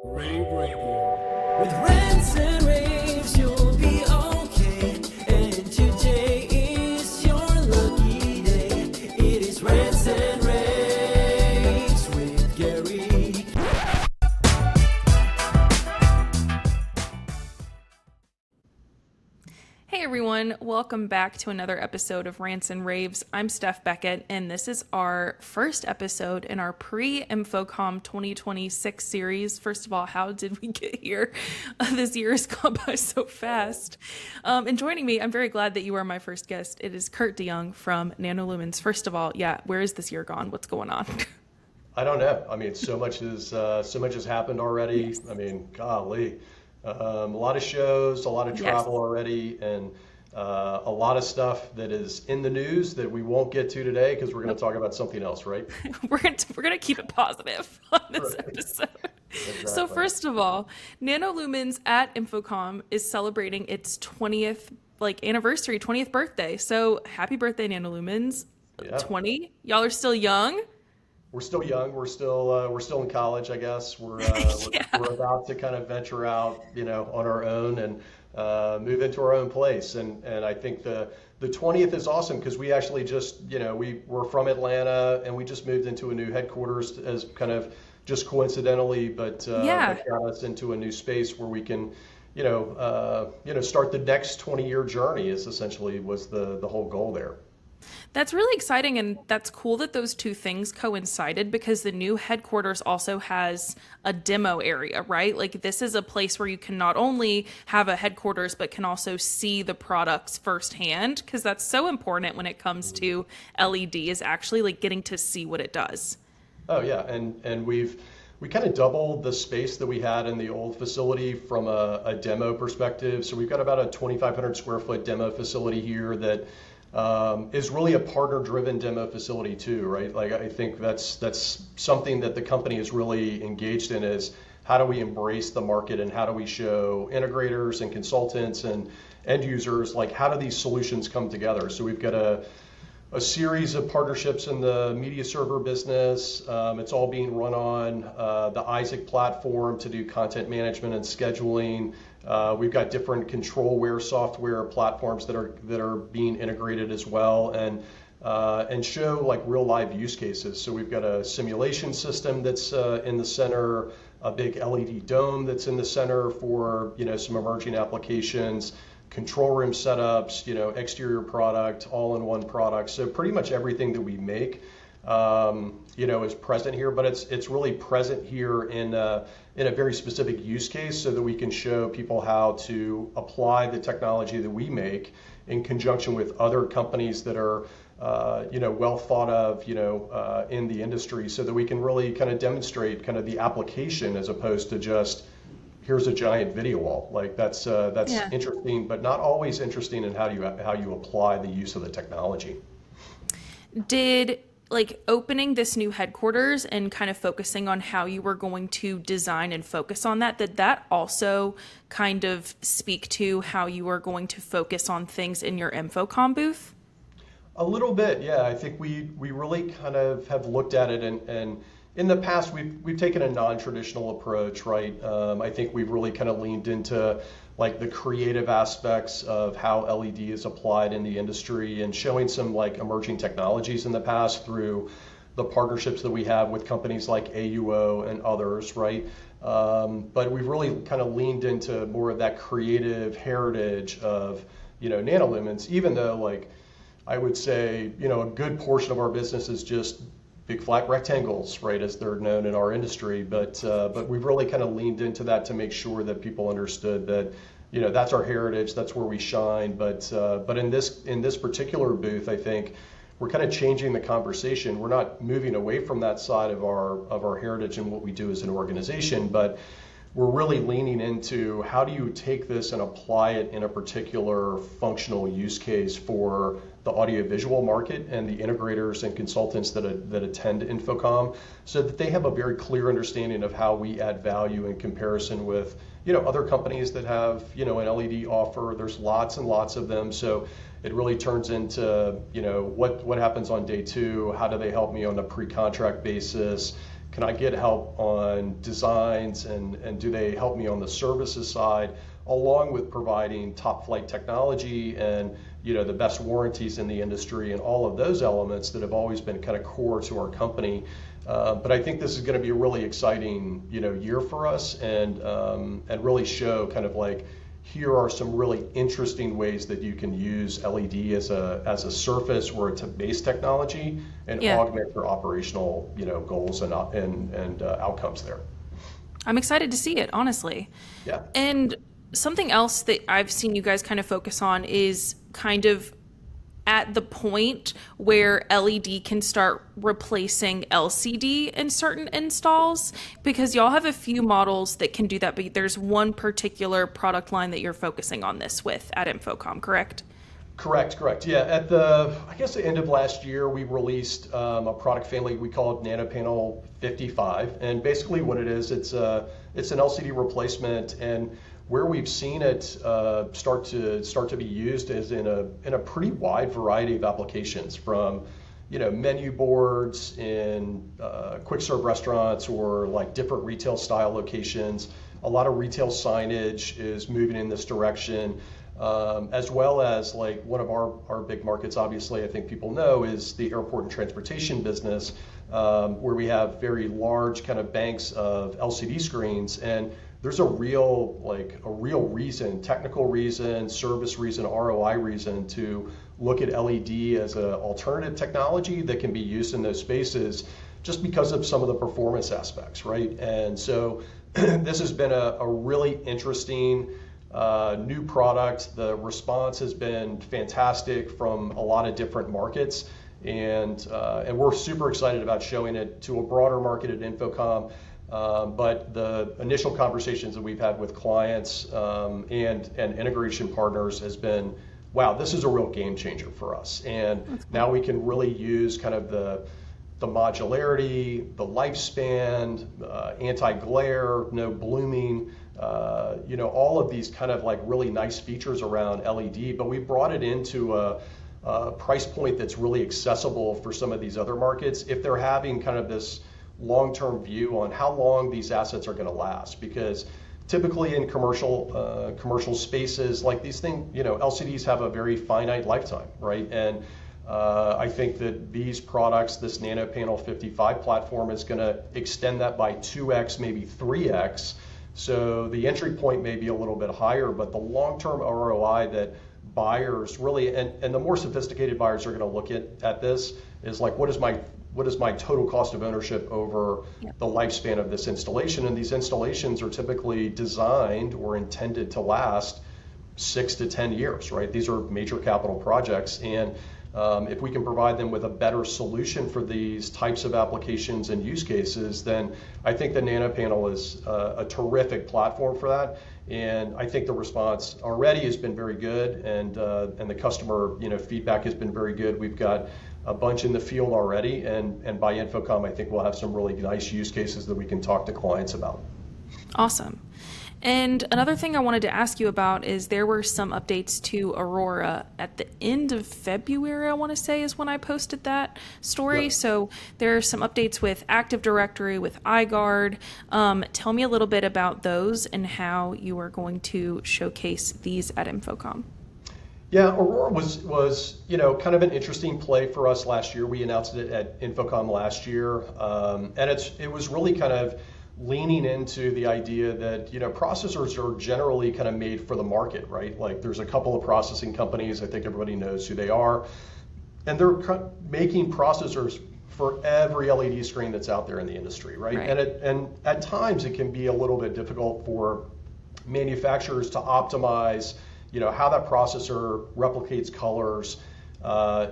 Rave Radio. With rants and raves, you'll be okay. And today is your lucky day. It is rants and raves with Gary. Hey everyone, welcome back to another episode of Rants and Raves. I'm Steph Beckett, and this is our first episode in our pre-InfoComm 2026 series. First of all, how did we get here? This year has gone by so fast. And joining me, I'm very glad that you are my first guest. It is Kurt DeYoung from Nanolumens. First of all, where is this year gone? What's going on? I don't know. I mean, so much has happened already. Yes. I mean, golly, a lot of shows, a lot of travel already, and a lot of stuff that is in the news that we won't get to today because we're going to talk about something else, right? We're gonna keep it positive on this Right. episode. Exactly. So first of all, Nanolumens at InfoComm is celebrating its 20th anniversary, 20th birthday. So happy birthday, Nanolumens. Yeah. 20? Y'all are still young? We're still young. We're still in college, I guess. Yeah. We're about to kind of venture out, on our own and move into our own place. And I think the 20th is awesome because we actually just, we're from Atlanta and we just moved into a new headquarters as kind of just coincidentally, but Yeah. got us into a new space where we can, start the next 20-year journey is essentially was the whole goal there. That's really exciting, and that's cool that those two things coincided because the new headquarters also has a demo area, right? Like this is a place where you can not only have a headquarters, but can also see the products firsthand because that's so important when it comes to LED is actually like getting to see what it does. Oh yeah, and we kind of doubled the space that we had in the old facility from a demo perspective. So we've got about a 2,500 square foot demo facility here that is really a partner-driven demo facility too, right? Like I think that's something that the company is really engaged in is how do we embrace the market and how do we show integrators and consultants and end users like how do these solutions come together? So we've got a series of partnerships in the media server business. It's all being run on the Isaac platform to do content management and scheduling. We've got different controlware software platforms that are being integrated as well and show like real live use cases. So we've got a simulation system that's in the center, a big LED dome that's in the center for some emerging applications, control room setups, exterior product, all in one product. So pretty much everything that we make, is present here, but it's really present here in a very specific use case so that we can show people how to apply the technology that we make in conjunction with other companies that are, well thought of, in the industry so that we can really kind of demonstrate kind of the application as opposed to just here's a giant video wall. Like that's Yeah. interesting, but not always interesting in how you apply the use of the technology. Did opening this new headquarters and kind of focusing on how you were going to design and focus on that, did that also kind of speak to how you are going to focus on things in your InfoComm booth? A little bit, yeah. I think we really kind of have looked at it and in the past we've taken a non-traditional approach, right? I think we've really kind of leaned into like the creative aspects of how LED is applied in the industry and showing some like emerging technologies in the past through the partnerships that we have with companies like AUO and others, right? But we've really kind of leaned into more of that creative heritage of, Nanolumens, even though like I would say, a good portion of our business is just big flat rectangles, right, as they're known in our industry. But we've really kind of leaned into that to make sure that people understood that, that's our heritage, that's where we shine. But in this particular booth, I think we're kind of changing the conversation. We're not moving away from that side of our heritage and what we do as an organization, but we're really leaning into how do you take this and apply it in a particular functional use case for the audiovisual market and the integrators and consultants that attend InfoComm so that they have a very clear understanding of how we add value in comparison with other companies that have an LED offer. There's lots and lots of them, so it really turns into what happens on day two, how do they help me on a pre-contract basis, can I get help on designs, and do they help me on the services side, along with providing top flight technology and the best warranties in the industry and all of those elements that have always been kind of core to our company. But I think this is going to be a really exciting year for us, and really show kind of like, here are some really interesting ways that you can use LED as a surface or a base technology, and augment your operational goals and outcomes there. I'm excited to see it, honestly. Yeah. And something else that I've seen you guys kind of focus on is kind of at the point where LED can start replacing LCD in certain installs, because y'all have a few models that can do that, but there's one particular product line that you're focusing on this with at InfoComm, correct? Correct. Yeah, at the end of last year, we released a product family we called NanoPanel 55, and basically what it is, it's an LCD replacement, and where we've seen it start to be used is in a pretty wide variety of applications, from menu boards in quick serve restaurants or like different retail style locations. A lot of retail signage is moving in this direction, as well as like one of our big markets, obviously I think people know, is the airport and transportation business, where we have very large kind of banks of LCD screens, and there's a real reason, technical reason, service reason, ROI reason to look at LED as an alternative technology that can be used in those spaces, just because of some of the performance aspects, right? And so this has been a really interesting new product. The response has been fantastic from a lot of different markets, and we're super excited about showing it to a broader market at InfoComm. But the initial conversations that we've had with clients and integration partners has been, wow, this is a real game changer for us. And now we can really use kind of the modularity, the lifespan, anti-glare, no blooming, all of these kind of like really nice features around LED, but we brought it into a price point that's really accessible for some of these other markets, if they're having kind of this long-term view on how long these assets are going to last. Because typically in commercial spaces like these things, LCDs have a very finite lifetime, right? And I think that these products, this NanoPanel 55 platform, is going to extend that by 2x, maybe 3x. So the entry point may be a little bit higher, but the long-term ROI that buyers really, and the more sophisticated buyers are going to look at this, is like, what is my total cost of ownership over the lifespan of this installation? And these installations are typically designed or intended to last 6 to 10 years, right? These are major capital projects, and if we can provide them with a better solution for these types of applications and use cases, then I think the NanoPanel is a terrific platform for that. And I think the response already has been very good, and the customer feedback has been very good. We've got a bunch in the field already, and by InfoComm, I think we'll have some really nice use cases that we can talk to clients about. Awesome. And another thing I wanted to ask you about is there were some updates to Aurora at the end of February, I want to say, is when I posted that story. Yep. So there are some updates with Active Directory, with iGuard. Tell me a little bit about those and how you are going to showcase these at InfoComm. Yeah, Aurora was kind of an interesting play for us last year. We announced it at InfoComm last year, and it was really kind of leaning into the idea that processors are generally kind of made for the market, right? Like there's a couple of processing companies, I think everybody knows who they are, and they're making processors for every LED screen that's out there in the industry, right? And at times it can be a little bit difficult for manufacturers to optimize how that processor replicates colors,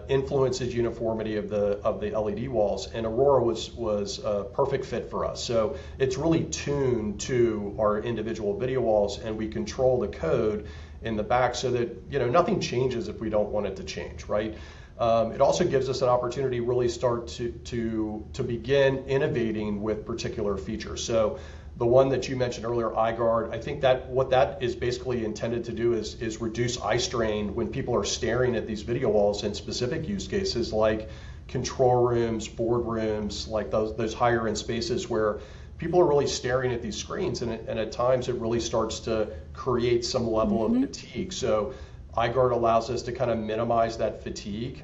influences uniformity of the LED walls, and Aurora was a perfect fit for us. So it's really tuned to our individual video walls, and we control the code in the back so that nothing changes if we don't want it to change, right? It also gives us an opportunity to really start to begin innovating with particular features. So the one that you mentioned earlier, iGuard, I think that what that is basically intended to do is reduce eye strain when people are staring at these video walls in specific use cases like control rooms, boardrooms, like those higher end spaces where people are really staring at these screens, and at times it really starts to create some level of fatigue. So iGuard allows us to kind of minimize that fatigue.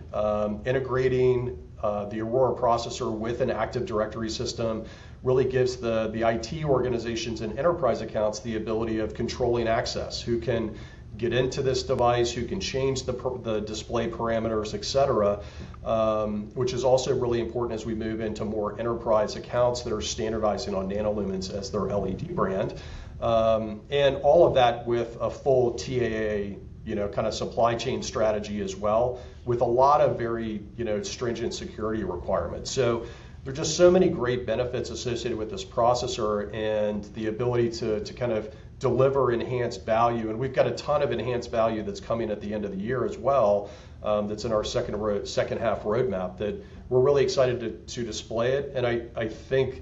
Integrating the Aurora processor with an Active Directory system really gives the IT organizations and enterprise accounts the ability of controlling access, who can get into this device, who can change the display parameters, etc., which is also really important as we move into more enterprise accounts that are standardizing on Nanolumens as their LED brand. And all of that with a full TAA, kind of supply chain strategy as well, with a lot of very, stringent security requirements. So there are just so many great benefits associated with this processor and the ability to kind of deliver enhanced value. And we've got a ton of enhanced value that's coming at the end of the year as well, that's in our second half roadmap that we're really excited to display it. And I think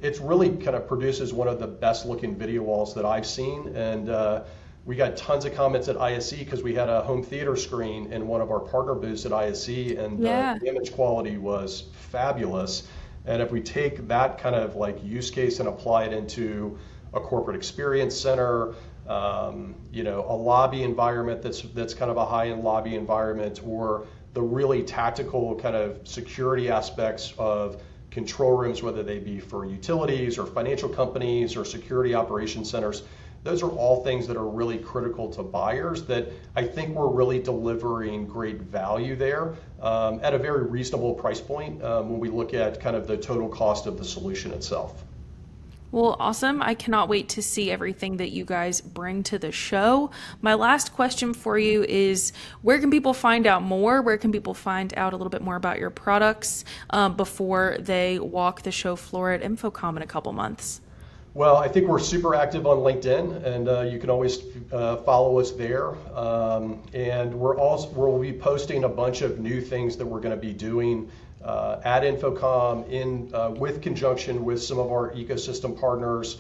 it's really kind of produces one of the best looking video walls that I've seen. And we got tons of comments at ISE because we had a home theater screen in one of our partner booths at ISE, and the image quality was fabulous. And if we take that kind of like use case and apply it into a corporate experience center, a lobby environment that's kind of a high-end lobby environment, or the really tactical kind of security aspects of control rooms, whether they be for utilities or financial companies or security operations centers, those are all things that are really critical to buyers that I think we're really delivering great value there at a very reasonable price point when we look at kind of the total cost of the solution itself. Well, awesome. I cannot wait to see everything that you guys bring to the show. My last question for you is, where can people find out more? Where can people find out a little bit more about your products before they walk the show floor at InfoComm in a couple months? Well, I think we're super active on LinkedIn, and you can always follow us there. And we'll be posting a bunch of new things that we're going to be doing at InfoComm with conjunction with some of our ecosystem partners.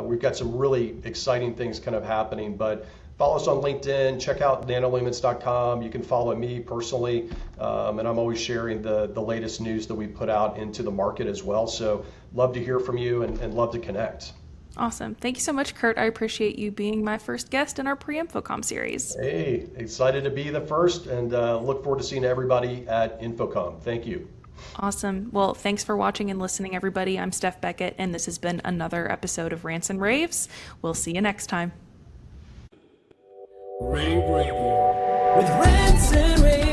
We've got some really exciting things kind of happening, but follow us on LinkedIn, check out nanolumens.com. You can follow me personally, and I'm always sharing the latest news that we put out into the market as well. So love to hear from you and love to connect. Awesome. Thank you so much, Kurt. I appreciate you being my first guest in our pre-InfoComm series. Hey, excited to be the first, and look forward to seeing everybody at InfoComm. Thank you. Awesome. Well, thanks for watching and listening, everybody. I'm Steph Beckett, and this has been another episode of Rants and Raves. We'll see you next time. Rave Radio with Rants and Raves.